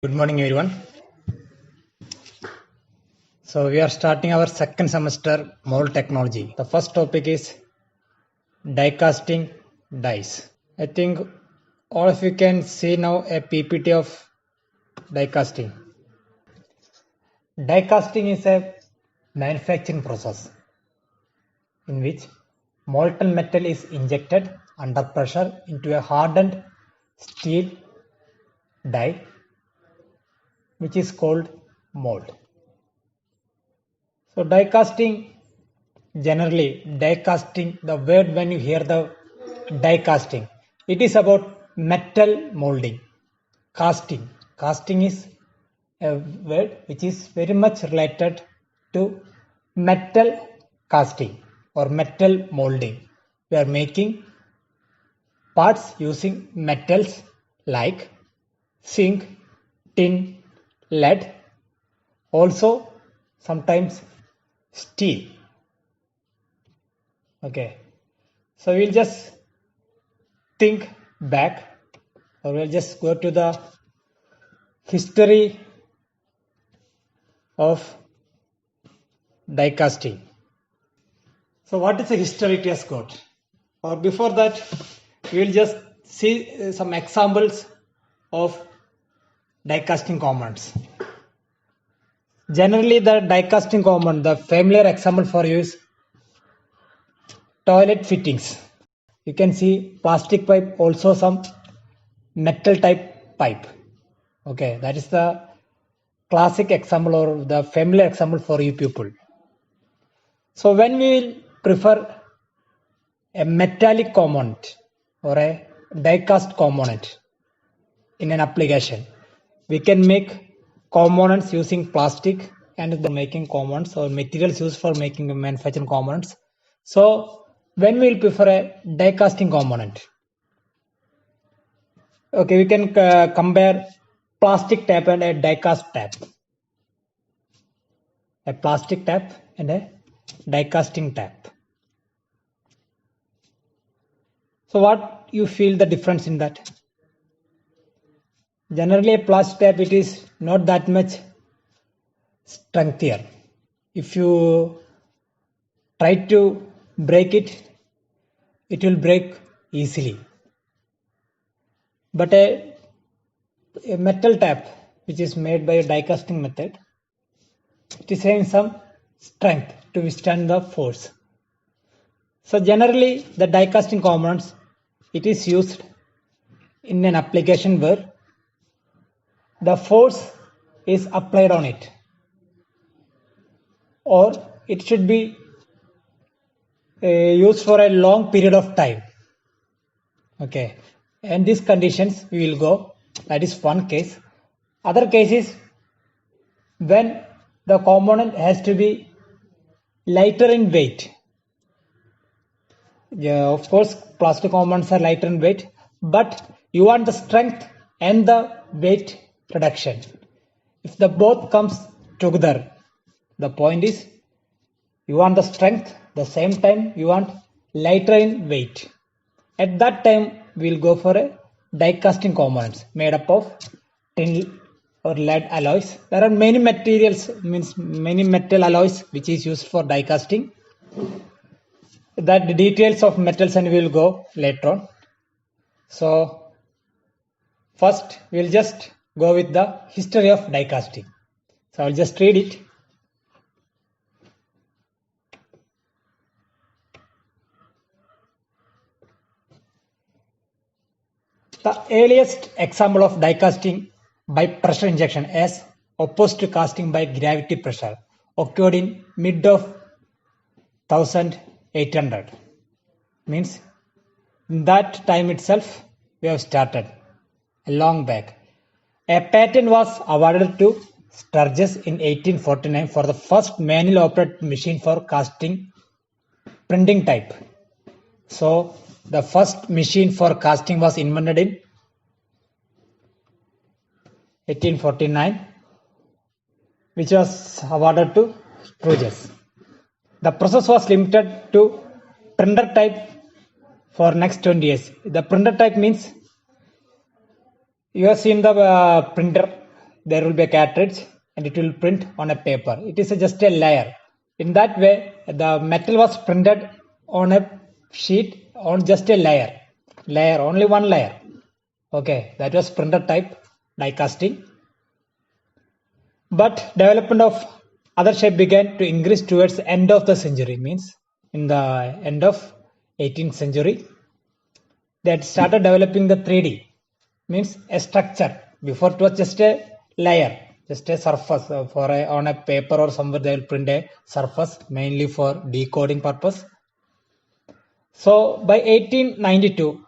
Good morning, everyone. So we are starting our second semester mold technology. The first topic is die casting dies. I think all of you can see now a PPT of die casting. Die casting is a manufacturing process in which molten metal is injected under pressure into a hardened steel die, which is called mold. So die casting, generally die casting, the word when you hear the die casting, it is about metal molding. Casting is a word which is very much related to metal casting or metal molding. We are making parts using metals like zinc, tin, lead, also sometimes steel. Okay, so we'll just think back, or we'll just go to the history of die casting. So what is the history it has got? Or before that, we'll just see some examples of die casting components. Generally, the die casting component, the familiar example for you is toilet fittings. You can see plastic pipe, also some metal type pipe. Okay, that is the classic example or the familiar example for you people. So when we will prefer a metallic component or a die cast component in an application, we can make components using plastic and the making components or materials used for making manufacturing components. So when we will prefer a die casting component, okay, we can compare plastic tap and a die cast tap. A plastic tap and a die casting tap. So what you feel the difference in that? Generally a plastic tap, it is not that much strengthier. If you try to break it, it will break easily. But a metal tap which is made by a die casting method, it is having some strength to withstand the force. So generally the die casting components, it is used in an application where the force is applied on it, or it should be used for a long period of time. Okay, and these conditions we will go, that is one case. Other case is when the component has to be lighter in weight. Yeah, of course plastic components are lighter in weight, but you want the strength and the weight reduction. If the both comes together, the point is you want the strength, the same time you want lighter in weight. At that time we will go for a die casting components made up of tin or lead alloys. There are many materials, means many metal alloys which is used for die casting. That the details of metals and we will go later on. So first we will just go with the history of die casting. So I will just read it. The earliest example of die casting by pressure injection as opposed to casting by gravity pressure occurred in mid of 1800. Means in that time itself we have started a long back. A patent was awarded to Sturgis in 1849 for the first manual operated machine for casting printing type. So the first machine for casting was invented in 1849, which was awarded to Sturgis. The process was limited to printer type for next 20 years. The printer type means you have seen the printer there will be a cartridge and it will print on a paper. It is just a layer. In that way, the metal was printed on a sheet on just a layer, only one layer. Okay, that was printer type die casting. But development of other shape began to increase towards the end of the century, means in the end of 18th century, that started developing the 3D, means a structure. Before it was just a layer, just a surface on a paper or somewhere they will print a surface mainly for decoding purpose. So by 1892,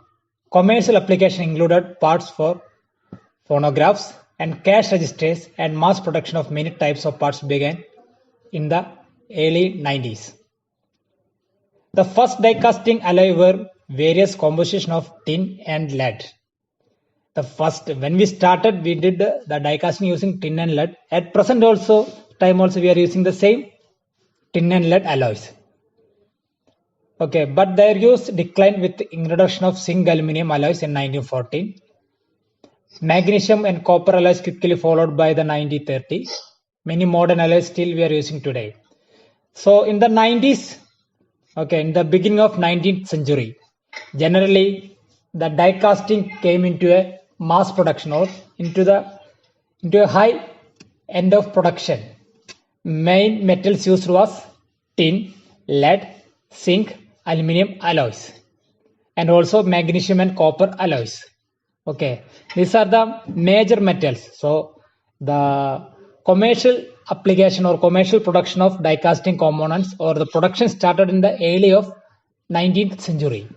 commercial application included parts for phonographs and cash registers, and mass production of many types of parts began in the early 90s. The first die casting alloy were various composition of tin and lead. When we started, we did the die casting using tin and lead. At present time also we are using the same tin and lead alloys. Okay, but their use declined with the introduction of zinc aluminum alloys in 1914. Magnesium and copper alloys quickly followed by the 1930s. Many modern alloys still we are using today. So in the 90s, in the beginning of 19th century, generally the die casting came into a mass production or into a high end of production. Main metals used was tin, lead, zinc, aluminum alloys, and also magnesium and copper alloys. Okay, these are the major metals. So the commercial application or commercial production of die casting components or the production started in the early of 19th century.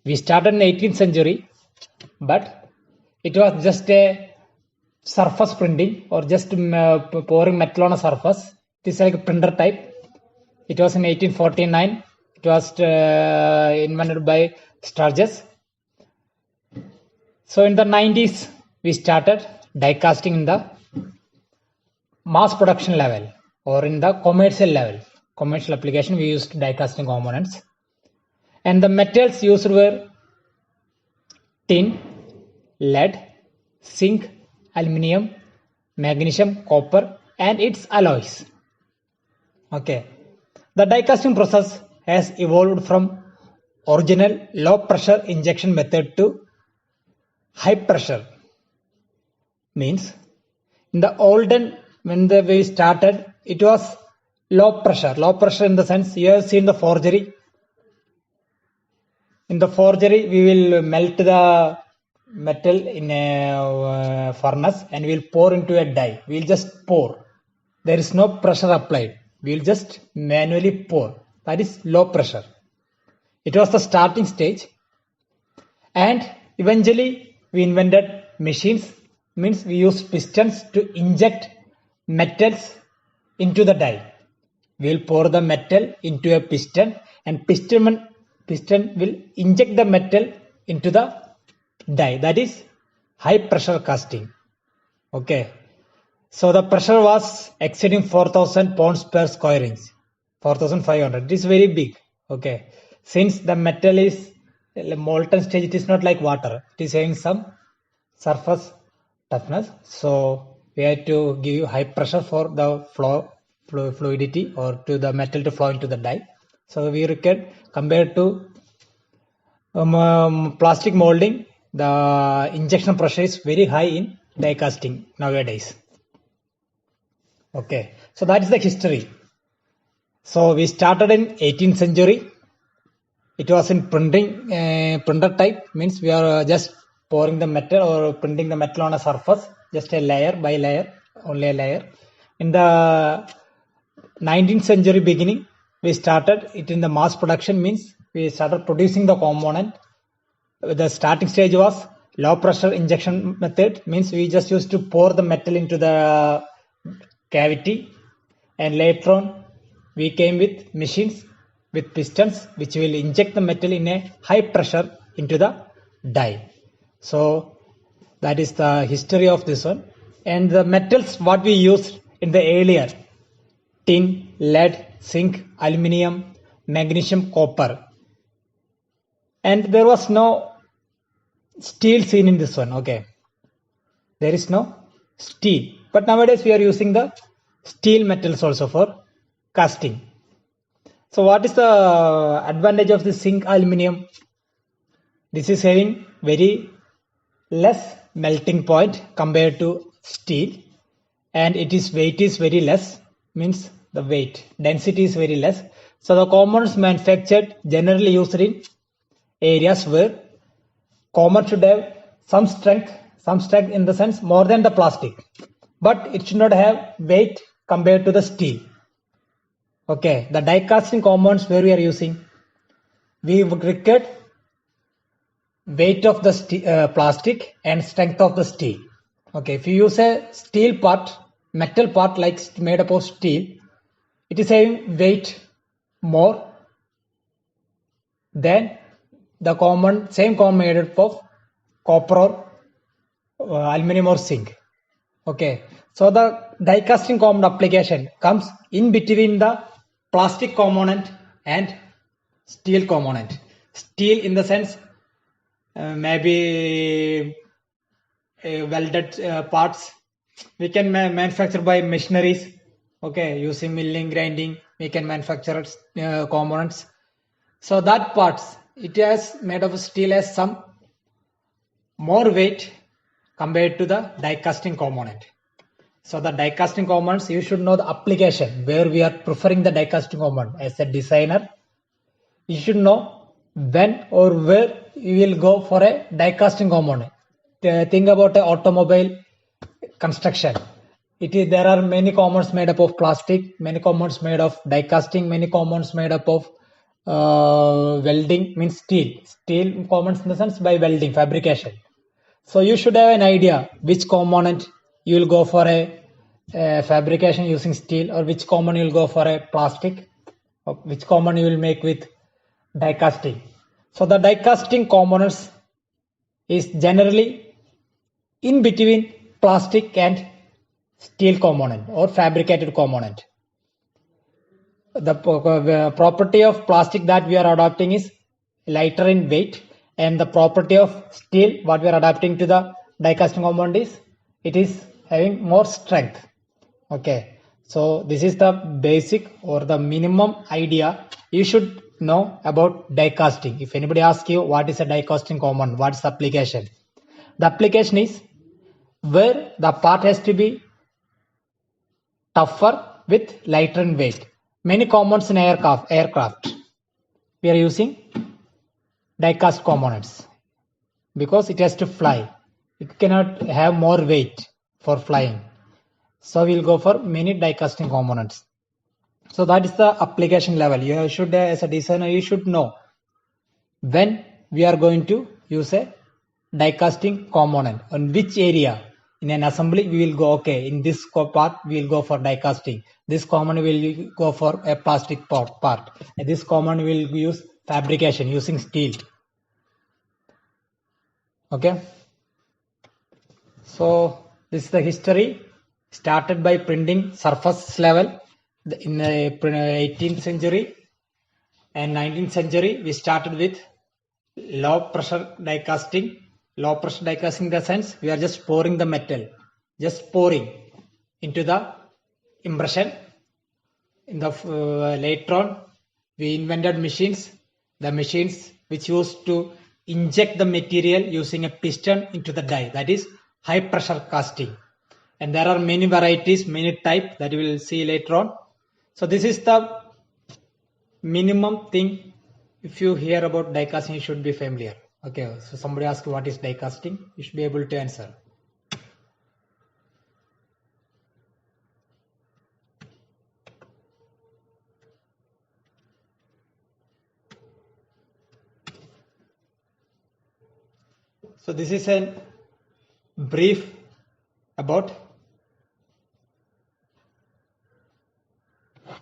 We started in 18th century, but it was just a surface printing or just pouring metal on a surface. This is like a printer type. It was in 1849. It was invented by Sturgis. So in the 90s, we started die casting in the mass production level or in the commercial level. Commercial application, we used die casting components. And the metals used were tin, lead, zinc, aluminum, magnesium, copper, and its alloys. Okay. The die casting process has evolved from original low pressure injection method to high pressure. Means in the olden, when we started, it was low pressure. Low pressure in the sense you have seen the forgery. In the forgery, we will melt the metal in a furnace and we will pour into a die. We will just pour. There is no pressure applied. We will just manually pour. That is low pressure. It was the starting stage. And eventually, we invented machines. Means we use pistons to inject metals into the die. We will pour the metal into a piston and piston will inject the metal into the die. That is high pressure casting. Okay. So the pressure was exceeding 4,000 pounds per square inch. 4,500. It is very big. Okay. Since the metal is molten stage, it is not like water. It is having some surface toughness. So we have to give you high pressure for the fluidity or to the metal to flow into the die. So we reckon compared to plastic molding, the injection pressure is very high in die casting nowadays. Okay, so that is the history. So we started in 18th century. It was in printer type, means we are just pouring the metal or printing the metal on a surface, just a layer by layer, only a layer. In the 19th century beginning, we started it in the mass production, means we started producing the component. The starting stage was low pressure injection method, means we just used to pour the metal into the cavity, and later on we came with machines with pistons which will inject the metal in a high pressure into the die. So that is the history of this one. And the metals what we used in the earlier: tin, lead, zinc, aluminum, magnesium, copper. And there was no steel seen in this one. Okay, there is no steel. But nowadays we are using the steel metals also for casting. So what is the advantage of the zinc aluminum? This is having very less melting point compared to steel, and its weight is very less, means the weight density is very less. So the components manufactured generally used in areas where common should have some strength in the sense more than the plastic, but it should not have weight compared to the steel. Okay, the die casting components where we are using, we required weight of the plastic and strength of the steel. Okay, if you use a steel part, metal part like made up of steel, it is having weight more than the same common made up of copper or aluminum or zinc. Okay, so the die casting component application comes in between the plastic component and steel component. Steel in the sense maybe welded parts we can manufacture by machineries. Okay, using milling, grinding, we can manufacture components. So that parts it has made of steel has some more weight compared to the die casting component. So the die casting components, you should know the application where we are preferring the die casting component. As a designer, you should know when or where you will go for a die casting component. Think about an automobile construction. There are many components made up of plastic, many components made of die casting, many components made up of welding, means steel components in the sense by welding, fabrication. So you should have an idea which component you will go for a fabrication using steel, or which component you will go for a plastic, or which component you will make with die casting. So the die casting components is generally in between plastic and steel component or fabricated component. The property of plastic that we are adopting is lighter in weight, and the property of steel what we are adapting to the die casting component is it is having more strength. Okay, so this is the basic or the minimum idea you should know about die casting. If anybody asks you what is a die casting component, what is the application? The application is where the part has to be tougher with lighter in weight. Many components in aircraft we are using die cast components because it has to fly. It cannot have more weight for flying. So we'll go for many die casting components. So that is the application level. You should, as a designer, you should know when we are going to use a die casting component, on which area. In an assembly, we will go, okay, in this part, we will go for die casting. This component will go for a plastic part. And this component will use fabrication using steel. Okay. So this is the history. Started by printing surface level in the 18th century and 19th century. We started with low pressure die casting. Low pressure die casting in the sense we are just pouring the metal, just pouring into the impression. In the later on, we invented machines. The machines which used to inject the material using a piston into the die. That is high pressure casting. And there are many varieties, many types that we will see later on. So this is the minimum thing. If you hear about die casting, you should be familiar. Okay, so somebody asks what is die casting, you should be able to answer. So this is a brief about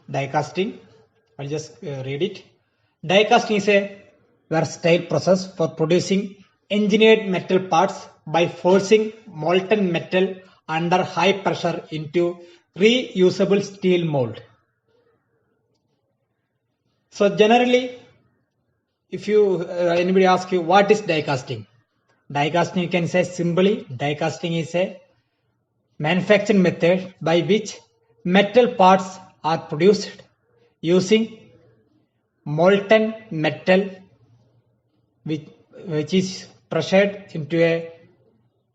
die casting. I'll just read it. Die casting is a versatile process for producing engineered metal parts by forcing molten metal under high pressure into reusable steel mold. So generally, if you anybody asks you what is die casting, you can say simply die casting is a manufacturing method by which metal parts are produced using molten metal which is pressured into a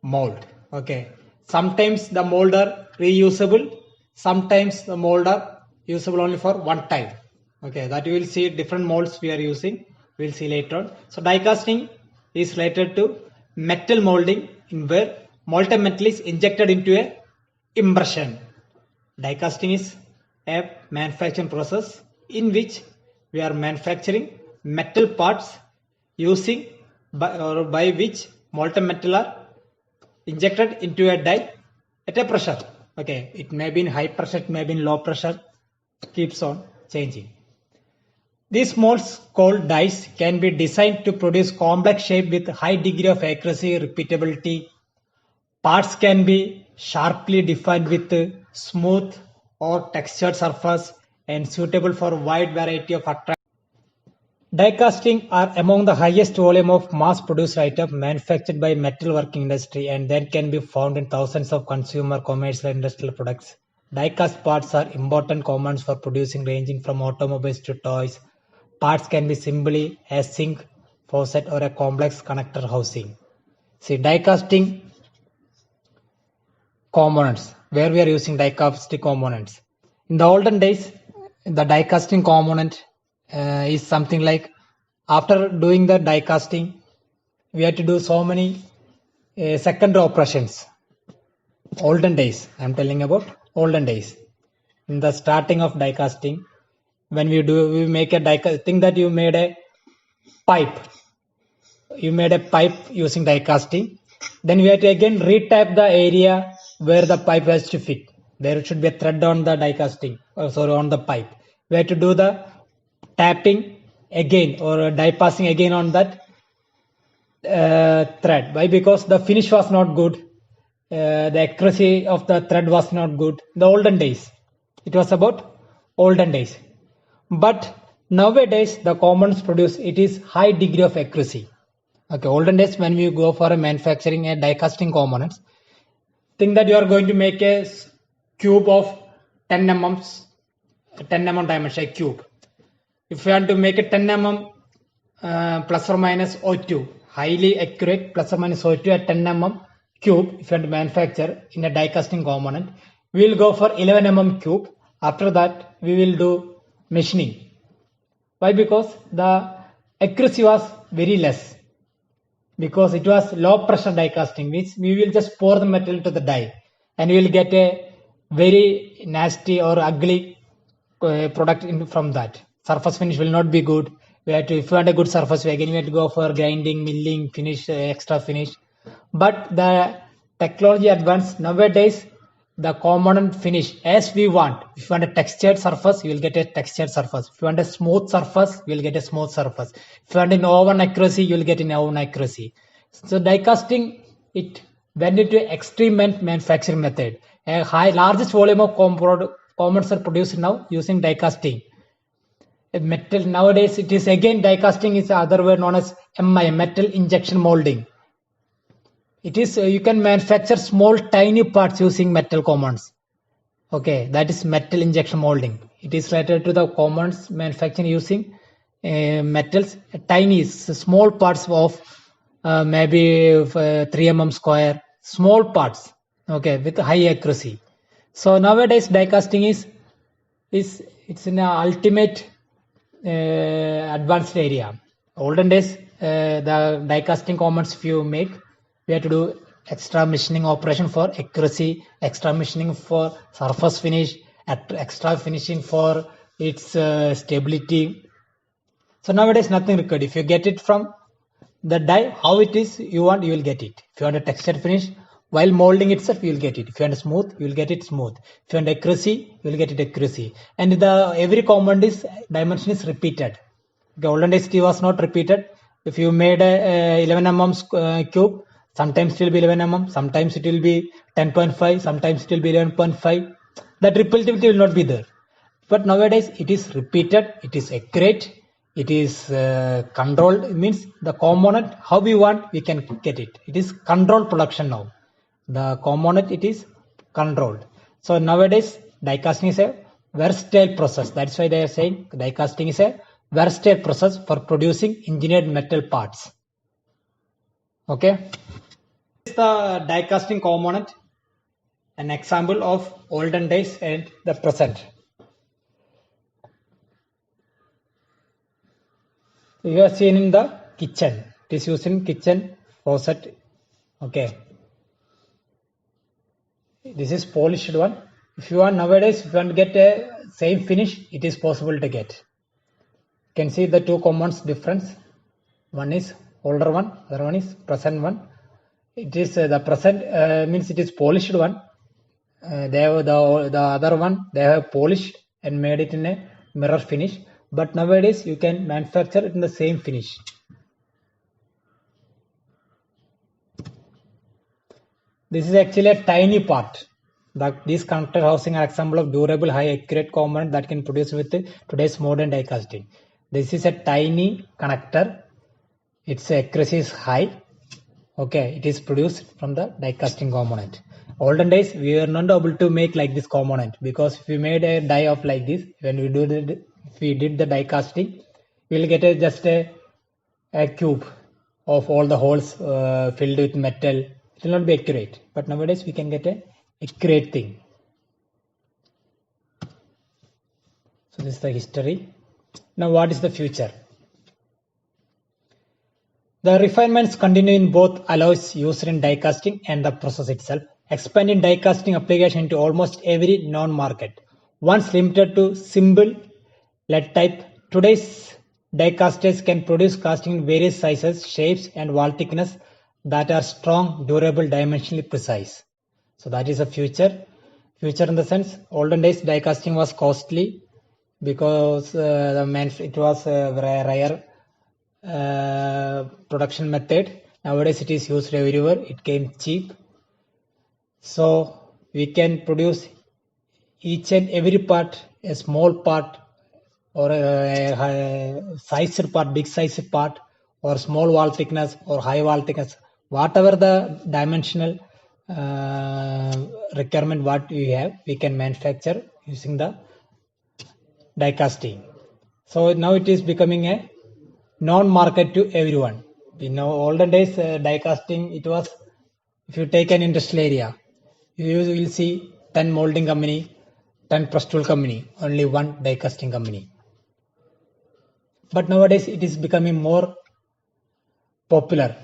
mold. Okay, sometimes the mold are reusable, sometimes the mold are usable only for one time. Okay, that you will see different molds we are using, we will see later on. So die casting is related to metal molding, in where molten metal is injected into a impression. Die casting is a manufacturing process in which we are manufacturing metal parts using by which molten metal are injected into a die at a pressure. Okay, it may be in high pressure, it may be in low pressure, keeps on changing. These molds called dies can be designed to produce complex shape with high degree of accuracy, repeatability. Parts can be sharply defined with smooth or textured surface and suitable for a wide variety of attractions. Die casting are among the highest volume of mass-produced item manufactured by metal working industry, and then can be found in thousands of consumer, commercial, and industrial products. Die cast parts are important components for producing, ranging from automobiles to toys. Parts can be simply a sink, faucet, or a complex connector housing. See, die casting components, where we are using die casting components. In the olden days, the die casting component is something like, after doing the die casting, we had to do so many secondary operations. Olden days, I am telling about olden days. In the starting of die casting, when we make a die casting, think that you made a pipe. You made a pipe using die casting. Then we have to again retap the area where the pipe has to fit. There should be a thread on the die casting, on the pipe. We have to do the tapping again or die passing again on that thread. Why? Because the finish was not good. The accuracy of the thread was not good. The olden days. It was about olden days. But nowadays the components produced, it is high degree of accuracy. Okay, olden days when we go for a manufacturing a die casting components, think that you are going to make a cube of 10 mm dimension, a cube. If you want to make a 10 mm plus or minus O2, highly accurate plus or minus O2 at 10 mm cube, if you want to manufacture in a die casting component, we will go for 11 mm cube. After that, we will do machining. Why? Because the accuracy was very less. Because it was low pressure die casting, which we will just pour the metal to the die and we will get a very nasty or ugly product from that. Surface finish will not be good. We have to, if you want a good surface, again we have to go for grinding, milling, finish, extra finish. But the technology advanced nowadays, the component finish as we want. If you want a textured surface, you will get a textured surface. If you want a smooth surface, you will get a smooth surface. If you want an oven accuracy, you will get an oven accuracy. So die casting, it went into extreme manufacturing method. A largest volume of components are produced now using die casting. Metal nowadays, it is again die casting is the other word known as MI, metal injection molding. It is you can manufacture small tiny parts using metal components. Okay, that is metal injection molding. It is related to the components manufacturing using metals, tiny small parts of maybe 3 mm square, small parts. Okay, with high accuracy. So nowadays die casting is it's in a ultimate advanced area. Olden days, the die casting components if you make, we have to do extra machining operation for accuracy, extra machining for surface finish, extra finishing for its stability. So nowadays nothing required. If you get it from the die, how it is you want, you will get it. If you want a textured finish, while molding itself, you will get it. If you want a smooth, you will get it smooth. If you want accuracy, you will get it accuracy. And the every component is dimension is repeated. The olden days it was not repeated. If you made a 11 mm cube, sometimes it will be 11 mm, sometimes it will be 10.5, sometimes it will be 11.5. That repeatability will not be there. But nowadays it is repeated, it is accurate, it is controlled. It means the component how we want we can get it. It is controlled production now. The component it is controlled. So nowadays die casting is a versatile process. That's why they are saying die casting is a versatile process for producing engineered metal parts. Okay. This is the die casting component, an example of olden days and the present. You have seen in the kitchen. It is used in kitchen faucet. Okay. This is polished one. If you want nowadays, if you want to get a same finish, it is possible to get. You can see the two components difference. One is older one, other one is present one. It is the present means it is polished one. They have the other one they have polished and made it in a mirror finish. But nowadays you can manufacture it in the same finish. This is actually a tiny part. These connector housing are example of durable, high accurate component that can produce with today's modern die casting. This is a tiny connector. Its accuracy is high. Okay, it is produced from the die casting component. Olden days we were not able to make like this component, because if we made a die of like this, when we did the die casting, we will get just a cube of all the holes filled with metal. It will not be accurate. But nowadays we can get a accurate thing. So this is the history. Now what is the future? The refinements continue in both alloys used in die casting and the process itself, expanding die casting application into almost every known market. Once limited to simple lead type, today's die casters can produce casting in various sizes, shapes and wall thickness that are strong, durable, dimensionally precise. So that is a future. Future in the sense, olden days die casting was costly because it was a rare production method. Nowadays it is used everywhere. It came cheap. So we can produce each and every part, a small part or a sized part, big sized part, or small wall thickness or high wall thickness, whatever the dimensional requirement what we have, we can manufacture using the die casting. So now it is becoming a known market to everyone. In olden days, die casting, it was, if you take an industrial area, you will see 10 molding company, 10 press tool company, only one die casting company. But nowadays it is becoming more popular.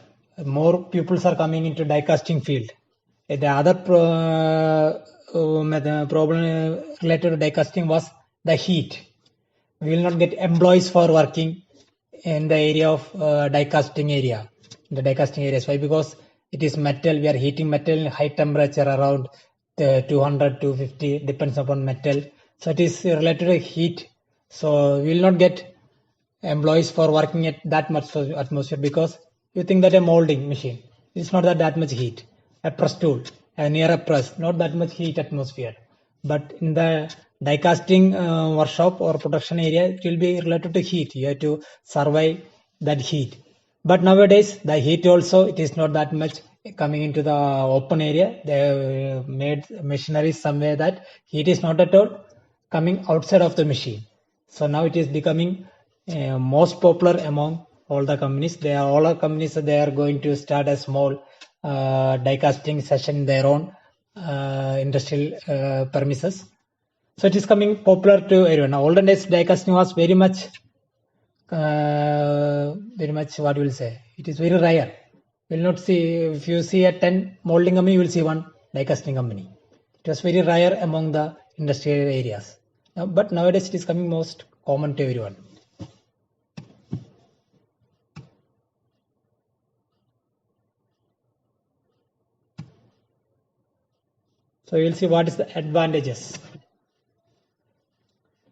More pupils are coming into die casting field. The other problem related to die casting was the heat. We will not get employees for working in the area of die casting area. The die casting areas. Why? Because it is metal. We are heating metal in high temperature around 200 to 50, depends upon metal. So it is related to heat. So we will not get employees for working at that much atmosphere, because you think that a molding machine is not that much heat. A press tool, near a press, not that much heat atmosphere. But in the die casting workshop or production area, it will be related to heat. You have to survive that heat. But nowadays the heat also, it is not that much coming into the open area. They have made machineries somewhere that heat is not at all coming outside of the machine. So now it is becoming most popular among all the companies. All our companies, they are going to start a small die casting session in their own industrial premises. So it is coming popular to everyone. Now, olden days die casting was very much what you will say. It is very rare. You will not see, if you see a 10 molding company, you will see one die casting company. It was very rare among the industrial areas. But nowadays it is coming most common to everyone. So we will see what is the advantages.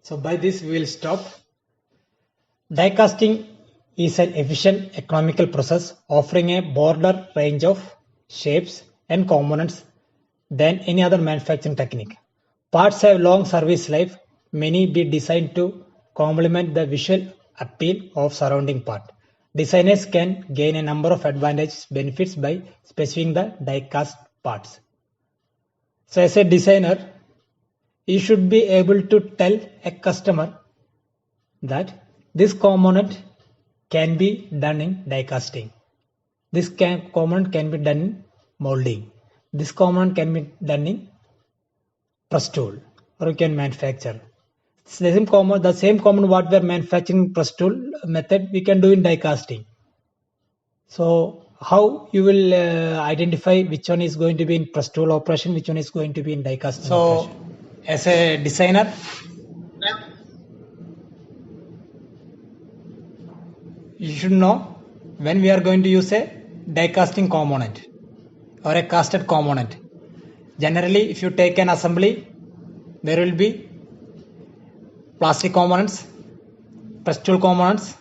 So by this we will stop. Die casting is an efficient economical process offering a broader range of shapes and components than any other manufacturing technique. Parts have long service life, many be designed to complement the visual appeal of surrounding part. Designers can gain a number of benefits by specifying the die cast parts. So as a designer, you should be able to tell a customer that this component can be done in die casting. This component can be done in molding. This component can be done in press tool, or you can manufacture. The same component what we are manufacturing press tool method, we can do in die casting. So how you will identify which one is going to be in press tool operation, which one is going to be in die casting operation? As a designer, you should know when we are going to use a die casting component or a casted component. Generally, if you take an assembly, there will be plastic components, press tool components,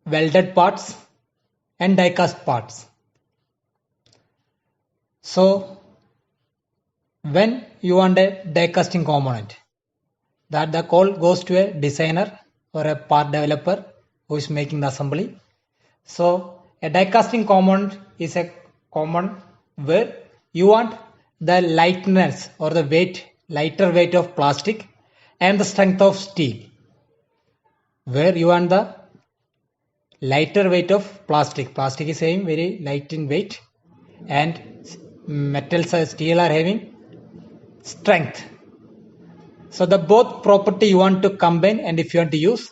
welded parts, and die cast parts. So when you want a die casting component, that the call goes to a designer or a part developer who is making the assembly. So a die casting component is a component where you want the lightness or the lighter weight of plastic and the strength of steel. Where you want the lighter weight of plastic. Plastic is having very light in weight, and metals steel are having strength. So the both property you want to combine, and if you want to use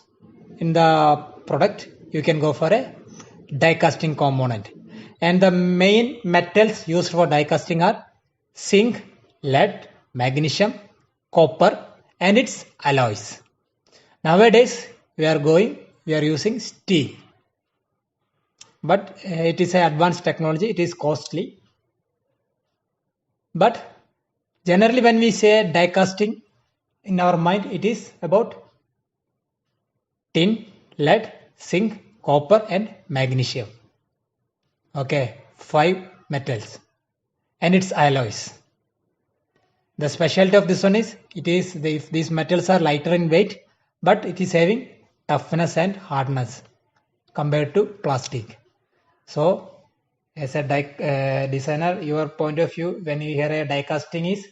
in the product, you can go for a die casting component. And the main metals used for die casting are zinc, lead, magnesium, copper, and its alloys. Nowadays we are using steel, but it is an advanced technology, it is costly. But generally when we say die casting, in our mind it is about tin, lead, zinc, copper, and magnesium. Okay, 5 metals and its alloys. The specialty of this one is if these metals are lighter in weight, but it is having toughness and hardness compared to plastic. So as a designer, your point of view when you hear a die casting is,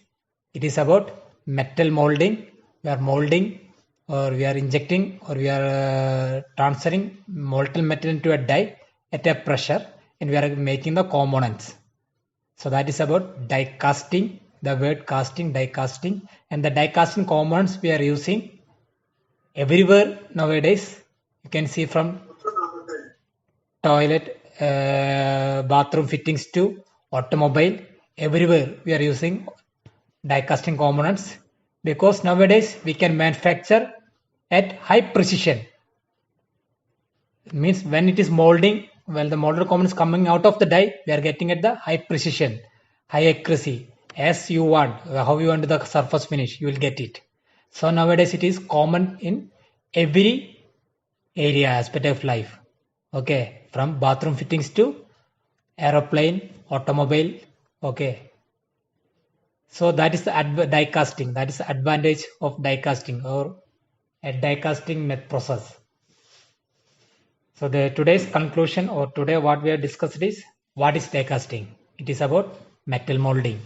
it is about metal molding. We are molding, or we are injecting, or we are transferring molten metal into a die at a pressure, and we are making the components. So that is about die casting. The word casting, die casting, and the die casting components we are using everywhere nowadays. You can see from toilet, bathroom fittings to automobile, everywhere we are using die casting components, because nowadays we can manufacture at high precision. It means when it is molding, well, the molded components coming out of the die, we are getting at the high precision, high accuracy, as you want, how you want the surface finish, you will get it. So nowadays it is common in every area aspect of life. Okay, from bathroom fittings to aeroplane, automobile. Okay, so that is the die casting. That is the advantage of die casting, or a die casting process. So today's conclusion, or today what we have discussed is, what is die casting? It is about metal molding.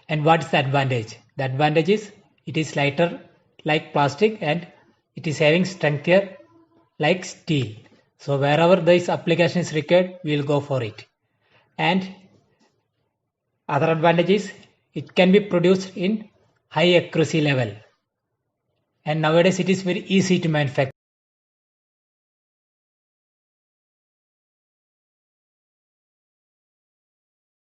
And what is the advantage? The advantage is it is lighter like plastic, and it is having strength here like steel. So wherever this application is required, we will go for it. And other advantage is it can be produced in high accuracy level. And nowadays it is very easy to manufacture.